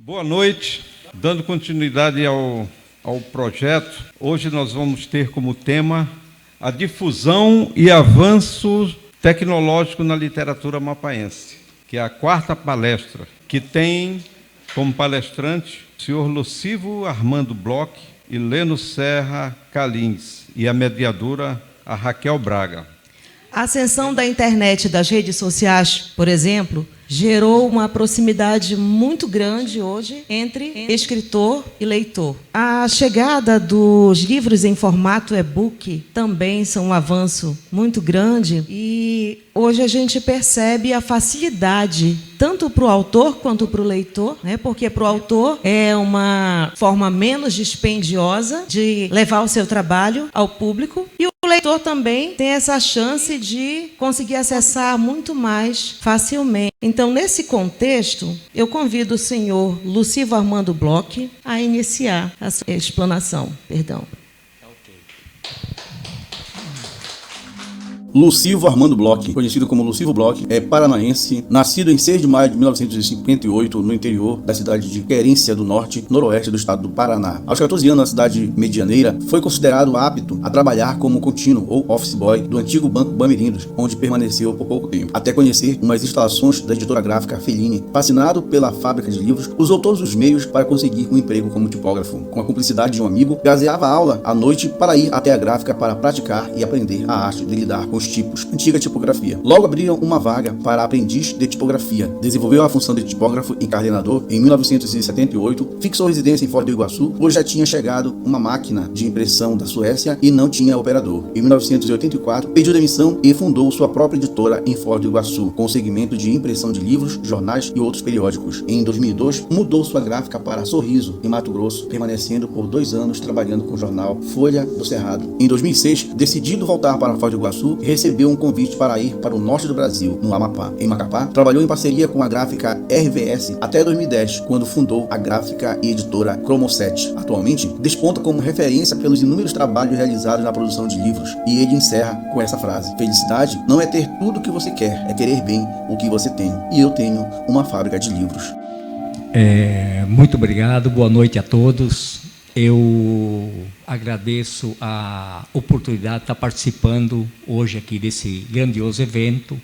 Boa noite. Dando continuidade ao projeto, hoje nós vamos ter como tema a difusão e avanço tecnológico na literatura amapaense, que é a quarta palestra, que tem como palestrante o senhor Lucivo Armando Bloch e Leno Serra Calins, e a mediadora, a Raquel Braga. A ascensão da internet e das redes sociais, por exemplo, gerou uma proximidade muito grande hoje entre escritor e leitor. A chegada dos livros em formato e-book também são um avanço muito grande e hoje a gente percebe a facilidade tanto para o autor quanto para o leitor, né? Porque para o autor é uma forma menos dispendiosa de levar o seu trabalho ao público e o leitor também tem essa chance de conseguir acessar muito mais facilmente. Então, nesse contexto, eu convido o senhor Lucivo Armando Bloch a iniciar a sua explanação. Lucivo Armando Bloch, conhecido como Lucivo Bloch, é paranaense, nascido em 6 de maio de 1958 no interior da cidade de Querência do Norte, noroeste do estado do Paraná. Aos 14 anos, na cidade medianeira, foi considerado apto a trabalhar como contínuo ou office boy do antigo Banco Bamirindos, onde permaneceu por pouco tempo, até conhecer umas instalações da editora gráfica Fellini. Fascinado pela fábrica de livros, usou todos os meios para conseguir um emprego como tipógrafo. Com a cumplicidade de um amigo, gazeava aula à noite para ir até a gráfica para praticar e aprender a arte de lidar com os tipos, antiga tipografia. Logo abriram uma vaga para aprendiz de tipografia. Desenvolveu a função de tipógrafo encardenador em 1978, fixou residência em Foz do Iguaçu, pois já tinha chegado uma máquina de impressão da Suécia e não tinha operador. Em 1984, pediu demissão e fundou sua própria editora em Foz do Iguaçu, com segmento de impressão de livros, jornais e outros periódicos. Em 2002, mudou sua gráfica para Sorriso, em Mato Grosso, permanecendo por 2 anos trabalhando com o jornal Folha do Cerrado. Em 2006, decidido voltar para Foz do Iguaçu, recebeu um convite para ir para o norte do Brasil, no Amapá. Em Macapá, trabalhou em parceria com a gráfica RVS até 2010, quando fundou a gráfica e editora Cromoset. Atualmente, desponta como referência pelos inúmeros trabalhos realizados na produção de livros. E ele encerra com essa frase: felicidade não é ter tudo o que você quer, é querer bem o que você tem. E eu tenho uma fábrica de livros. Muito obrigado, boa noite a todos. Eu agradeço a oportunidade de estar participando hoje aqui desse grandioso evento.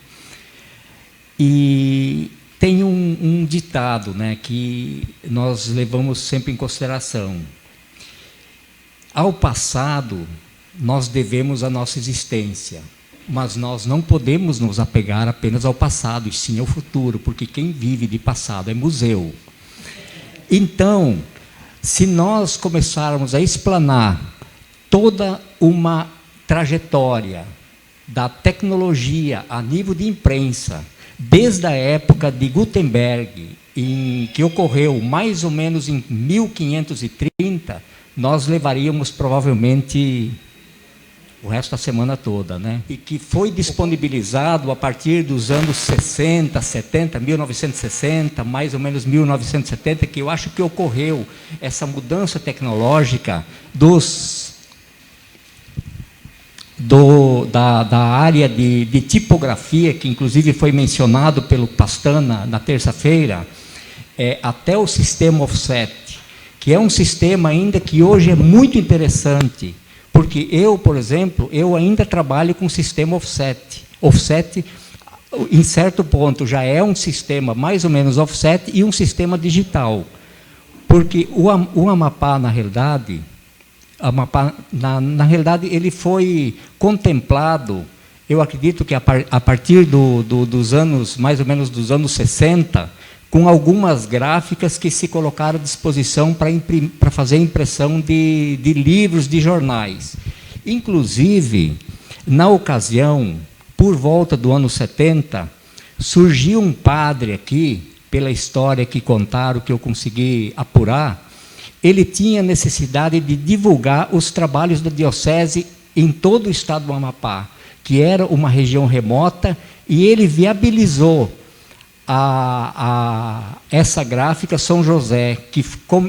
E tem um ditado, né, que nós levamos sempre em consideração. Ao passado, nós devemos a nossa existência, mas nós não podemos nos apegar apenas ao passado, e sim ao futuro, porque quem vive de passado é museu. Então, se nós começarmos a explanar toda uma trajetória da tecnologia a nível de imprensa, desde a época de Gutenberg, que ocorreu mais ou menos em 1530, nós levaríamos provavelmente o resto da semana toda, né? E que foi disponibilizado a partir dos anos 60, 70, 1960, mais ou menos 1970, que eu acho que ocorreu essa mudança tecnológica da área de tipografia, que inclusive foi mencionado pelo Pastana na terça-feira, até o sistema offset, que é um sistema ainda que hoje é muito interessante, porque eu, por exemplo, eu ainda trabalho com sistema offset. Offset, em certo ponto, já é um sistema mais ou menos offset e um sistema digital. Porque o Amapá, na realidade, ele foi contemplado, eu acredito que a partir dos anos, mais ou menos dos anos 60, com algumas gráficas que se colocaram à disposição para fazer impressão de livros, de jornais. Inclusive, na ocasião, por volta do ano 70, surgiu um padre aqui, pela história que contaram, que eu consegui apurar, ele tinha necessidade de divulgar os trabalhos da diocese em todo o estado do Amapá, que era uma região remota, e ele viabilizou essa gráfica São José, que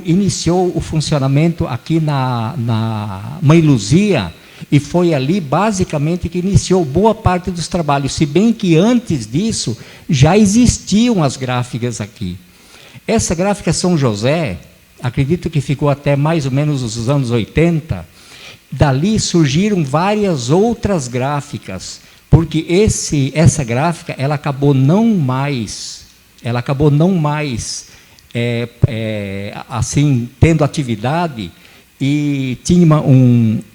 iniciou o funcionamento aqui na Mãe Luzia, e foi ali basicamente que iniciou boa parte dos trabalhos, se bem que antes disso já existiam as gráficas aqui. Essa gráfica São José, acredito que ficou até mais ou menos os anos 80, dali surgiram várias outras gráficas, porque essa gráfica ela acabou não mais assim tendo atividade, e tinha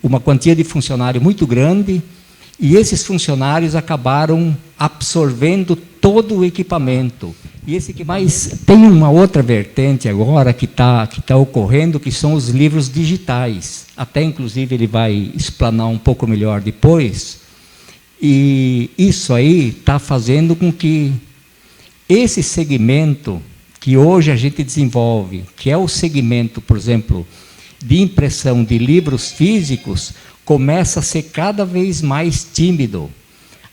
uma quantia de funcionário muito grande, e esses funcionários acabaram absorvendo todo o equipamento. Mas tem uma outra vertente agora que tá ocorrendo, que são os livros digitais. Até, inclusive, ele vai explanar um pouco melhor depois. E isso aí está fazendo com que esse segmento que hoje a gente desenvolve, que é o segmento, por exemplo, de impressão de livros físicos, começa a ser cada vez mais tímido.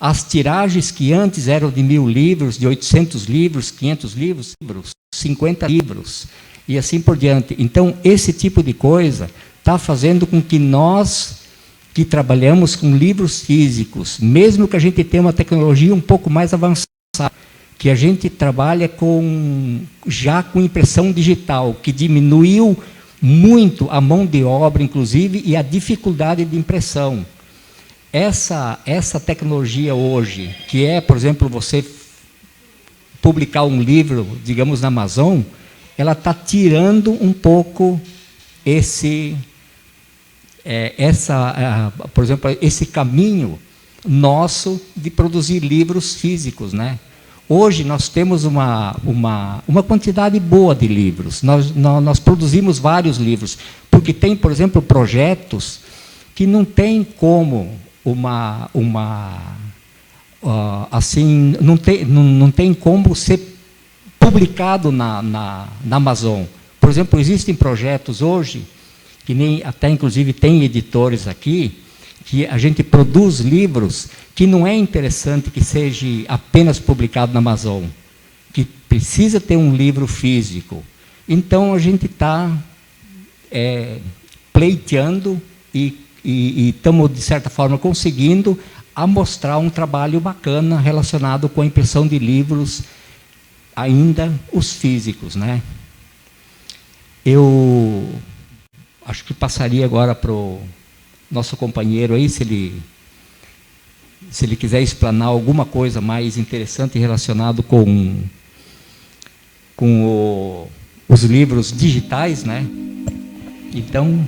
As tiragens que antes eram de 1.000 livros, de 800 livros, 500 livros, 50 livros, e assim por diante. Então, esse tipo de coisa está fazendo com que nós, que trabalhamos com livros físicos, mesmo que a gente tenha uma tecnologia um pouco mais avançada, que a gente trabalha já com impressão digital, que diminuiu muito a mão de obra, inclusive, e a dificuldade de impressão. Essa tecnologia hoje, que é, por exemplo, você publicar um livro, digamos, na Amazon, ela está tirando um pouco por exemplo, esse caminho nosso de produzir livros físicos, né? Hoje nós temos uma quantidade boa de livros. Nós produzimos vários livros, porque tem, por exemplo, projetos que não tem como assim, não tem como ser publicado na Amazon. Por exemplo, existem projetos hoje, que nem até inclusive tem editores aqui, que a gente produz livros que não é interessante que seja apenas publicado na Amazon, que precisa ter um livro físico. Então, a gente está pleiteando e estamos, de certa forma, conseguindo mostrar um trabalho bacana relacionado com a impressão de livros, ainda os físicos, né? Eu acho que passaria agora para o nosso companheiro aí, se ele quiser explanar alguma coisa mais interessante relacionado com os livros digitais, né? Então,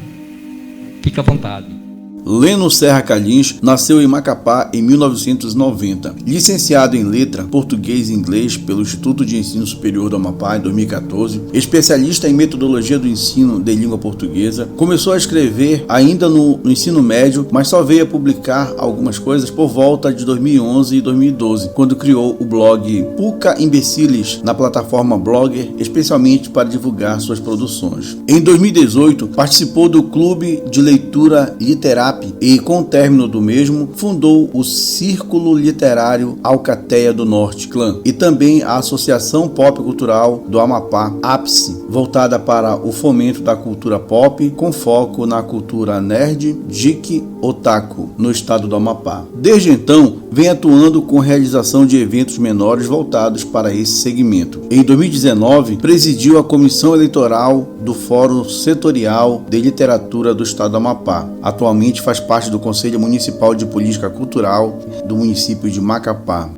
fica à vontade. Leno Serra Calins nasceu em Macapá em 1990. Licenciado em Letra, Português e Inglês pelo Instituto de Ensino Superior do Amapá em 2014, especialista em metodologia do ensino de língua portuguesa, começou a escrever ainda no ensino médio, mas só veio a publicar algumas coisas por volta de 2011 e 2012, quando criou o blog Puca Imbeciles na plataforma Blogger, especialmente para divulgar suas produções. Em 2018, participou do Clube de Leitura Literária e, com o término do mesmo, fundou o Círculo Literário Alcateia do Norte Clã e também a Associação Pop Cultural do Amapá, Ápice, voltada para o fomento da cultura pop, com foco na cultura nerd, geek, otaku, no estado do Amapá. Desde então, vem atuando com realização de eventos menores voltados para esse segmento. Em 2019, presidiu a Comissão Eleitoral do Fórum Setorial de Literatura do estado do Amapá. Atualmente faz parte do Conselho Municipal de Política Cultural do município de Macapá.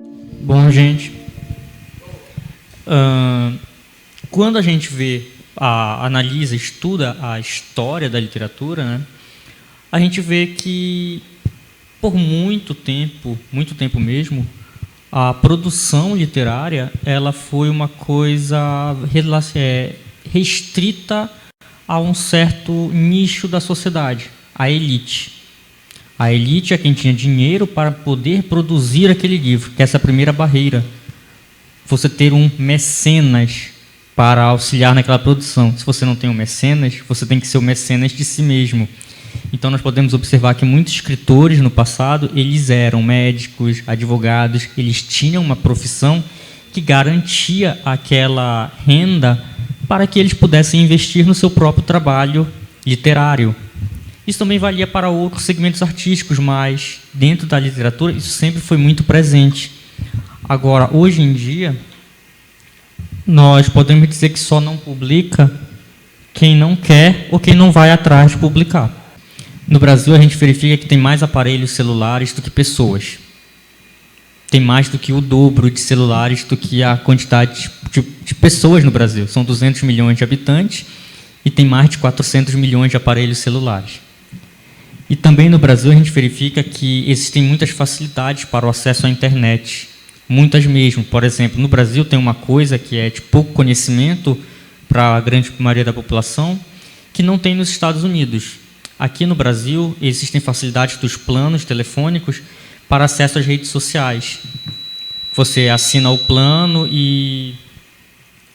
Bom, gente, quando a gente analisa, estuda a história da literatura, né, a gente vê que, por muito tempo mesmo, a produção literária ela foi uma coisa restrita a um certo nicho da sociedade, a elite. A elite é quem tinha dinheiro para poder produzir aquele livro, que é essa primeira barreira. Você ter um mecenas para auxiliar naquela produção. Se você não tem um mecenas, você tem que ser o mecenas de si mesmo. Então, nós podemos observar que muitos escritores no passado, eles eram médicos, advogados, eles tinham uma profissão que garantia aquela renda para que eles pudessem investir no seu próprio trabalho literário. Isso também valia para outros segmentos artísticos, mas dentro da literatura isso sempre foi muito presente. Agora, hoje em dia, Nós podemos dizer que só não publica quem não quer ou quem não vai atrás de publicar. No Brasil, a gente verifica que tem mais aparelhos celulares do que pessoas. Tem mais do que o dobro de celulares do que a quantidade de pessoas no Brasil. São 200 milhões de habitantes e tem mais de 400 milhões de aparelhos celulares. E também no Brasil a gente verifica que existem muitas facilidades para o acesso à internet. Muitas mesmo. Por exemplo, no Brasil tem uma coisa que é de pouco conhecimento para a grande maioria da população, que não tem nos Estados Unidos. Aqui no Brasil existem facilidades dos planos telefônicos para acesso às redes sociais. Você assina o plano e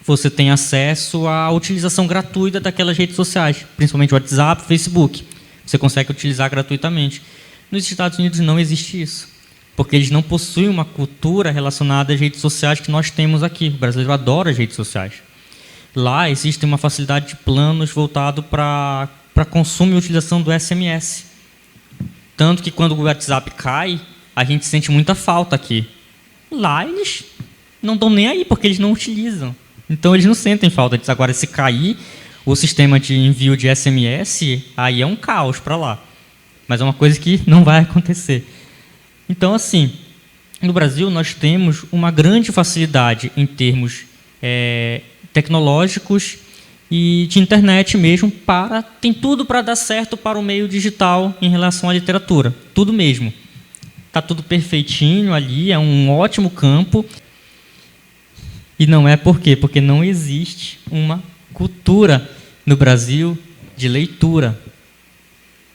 você tem acesso à utilização gratuita daquelas redes sociais, principalmente o WhatsApp, Facebook. Você consegue utilizar gratuitamente. Nos Estados Unidos não existe isso, porque eles não possuem uma cultura relacionada às redes sociais que nós temos aqui. O brasileiro adora as redes sociais. Lá existe uma facilidade de planos voltado para consumo e utilização do SMS. Tanto que quando o WhatsApp cai, a gente sente muita falta aqui. Lá eles não estão nem aí, porque eles não utilizam. Então eles não sentem falta disso. Agora, se cair o sistema de envio de SMS, aí é um caos para lá. Mas é uma coisa que não vai acontecer. Então, assim, no Brasil nós temos uma grande facilidade em termos tecnológicos e de internet mesmo, tem tudo para dar certo para o meio digital em relação à literatura. Tudo mesmo. Está tudo perfeitinho ali, é um ótimo campo. E não é por quê? Porque não existe uma cultura no Brasil de leitura.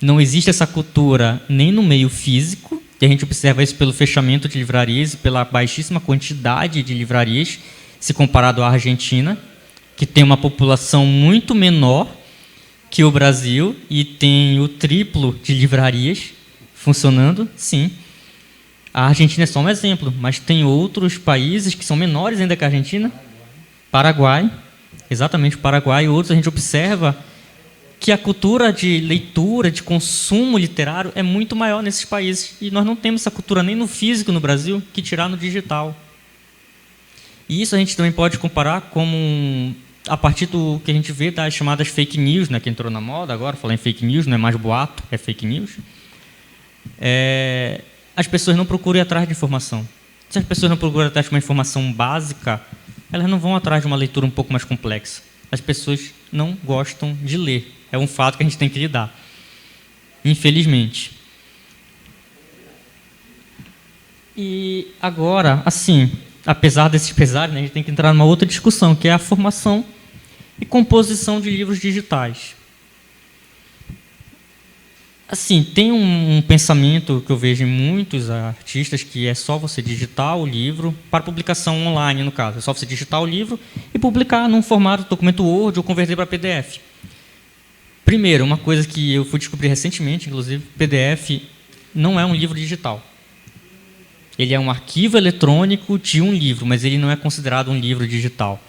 Não existe essa cultura nem no meio físico, e a gente observa isso pelo fechamento de livrarias e pela baixíssima quantidade de livrarias, se comparado à Argentina, que tem uma população muito menor que o Brasil e tem o triplo de livrarias funcionando, sim. A Argentina é só um exemplo, mas tem outros países que são menores ainda que a Argentina. Paraguai, exatamente, Paraguai e outros, a gente observa que a cultura de leitura, de consumo literário é muito maior nesses países. E nós não temos essa cultura nem no físico no Brasil, que tirar no digital. E isso a gente também pode comparar como a partir do que a gente vê das chamadas fake news, né, que entrou na moda agora, falar em fake news, não é mais boato, é fake news. As pessoas não procuram ir atrás de informação. Se as pessoas não procuram atrás de uma informação básica, elas não vão atrás de uma leitura um pouco mais complexa. As pessoas não gostam de ler. É um fato que a gente tem que lidar. Infelizmente. E agora, assim, apesar desses pesares, né, a gente tem que entrar numa outra discussão, que é a formação e composição de livros digitais. Assim, tem um pensamento que eu vejo em muitos artistas, que é só você digitar o livro, para publicação online, no caso. É só você digitar o livro e publicar num formato de documento Word ou converter para PDF. Primeiro, uma coisa que eu fui descobrir recentemente, inclusive, PDF não é um livro digital. Ele é um arquivo eletrônico de um livro, mas ele não é considerado um livro digital.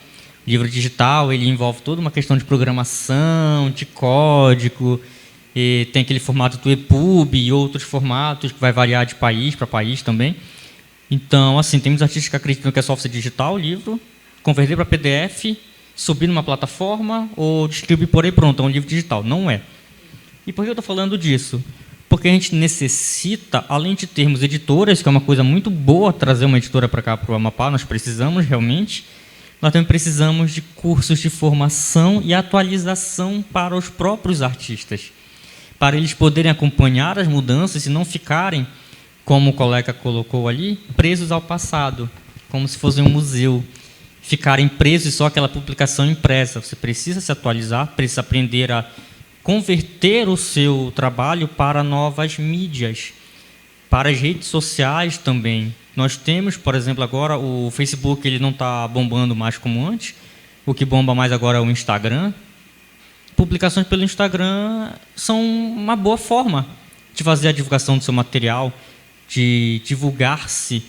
O livro digital ele envolve toda uma questão de programação, de código, e tem aquele formato do EPUB e outros formatos que vai variar de país para país também. Então, assim, tem muitos artistas que acreditam que é só você digitar o livro, converter para PDF, subir numa plataforma ou distribuir por aí pronto, é um livro digital. Não é. E por que eu estou falando disso? Porque a gente necessita, além de termos editoras, que é uma coisa muito boa trazer uma editora para cá, para o Amapá, nós precisamos realmente, nós também precisamos de cursos de formação e atualização para os próprios artistas, para eles poderem acompanhar as mudanças e não ficarem, como o colega colocou ali, presos ao passado, como se fosse um museu, ficarem presos só àquela publicação impressa. Você precisa se atualizar, precisa aprender a converter o seu trabalho para novas mídias, para as redes sociais também. Nós temos, por exemplo, agora o Facebook, ele não está bombando mais como antes, o que bomba mais agora é o Instagram. Publicações pelo Instagram são uma boa forma de fazer a divulgação do seu material, de divulgar-se,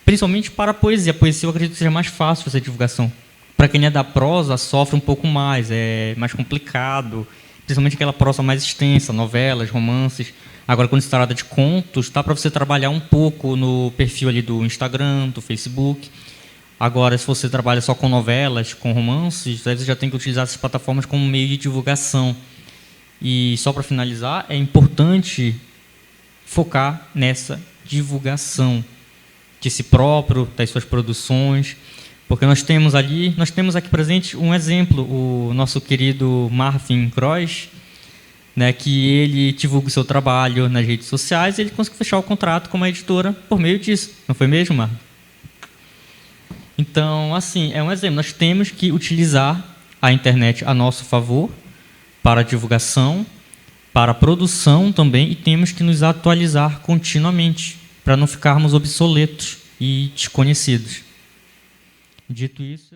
principalmente para a poesia. A poesia eu acredito que seja mais fácil fazer a divulgação. Para quem é da prosa, sofre um pouco mais, é mais complicado, principalmente aquela prosa mais extensa, novelas, romances. Agora, quando se trata de contos, dá para você trabalhar um pouco no perfil ali do Instagram, do Facebook. Agora, se você trabalha só com novelas, com romances, aí você já tem que utilizar essas plataformas como meio de divulgação. E, só para finalizar, é importante focar nessa divulgação de si próprio, das suas produções, porque nós temos aqui presente um exemplo, o nosso querido Marvin Croix, né, que ele divulga o seu trabalho nas redes sociais e ele conseguiu fechar o contrato com uma editora por meio disso. Não foi mesmo, Marvin? Então, assim, é um exemplo. Nós temos que utilizar a internet a nosso favor para a divulgação, para a produção também, e temos que nos atualizar continuamente para não ficarmos obsoletos e desconhecidos. Dito isso,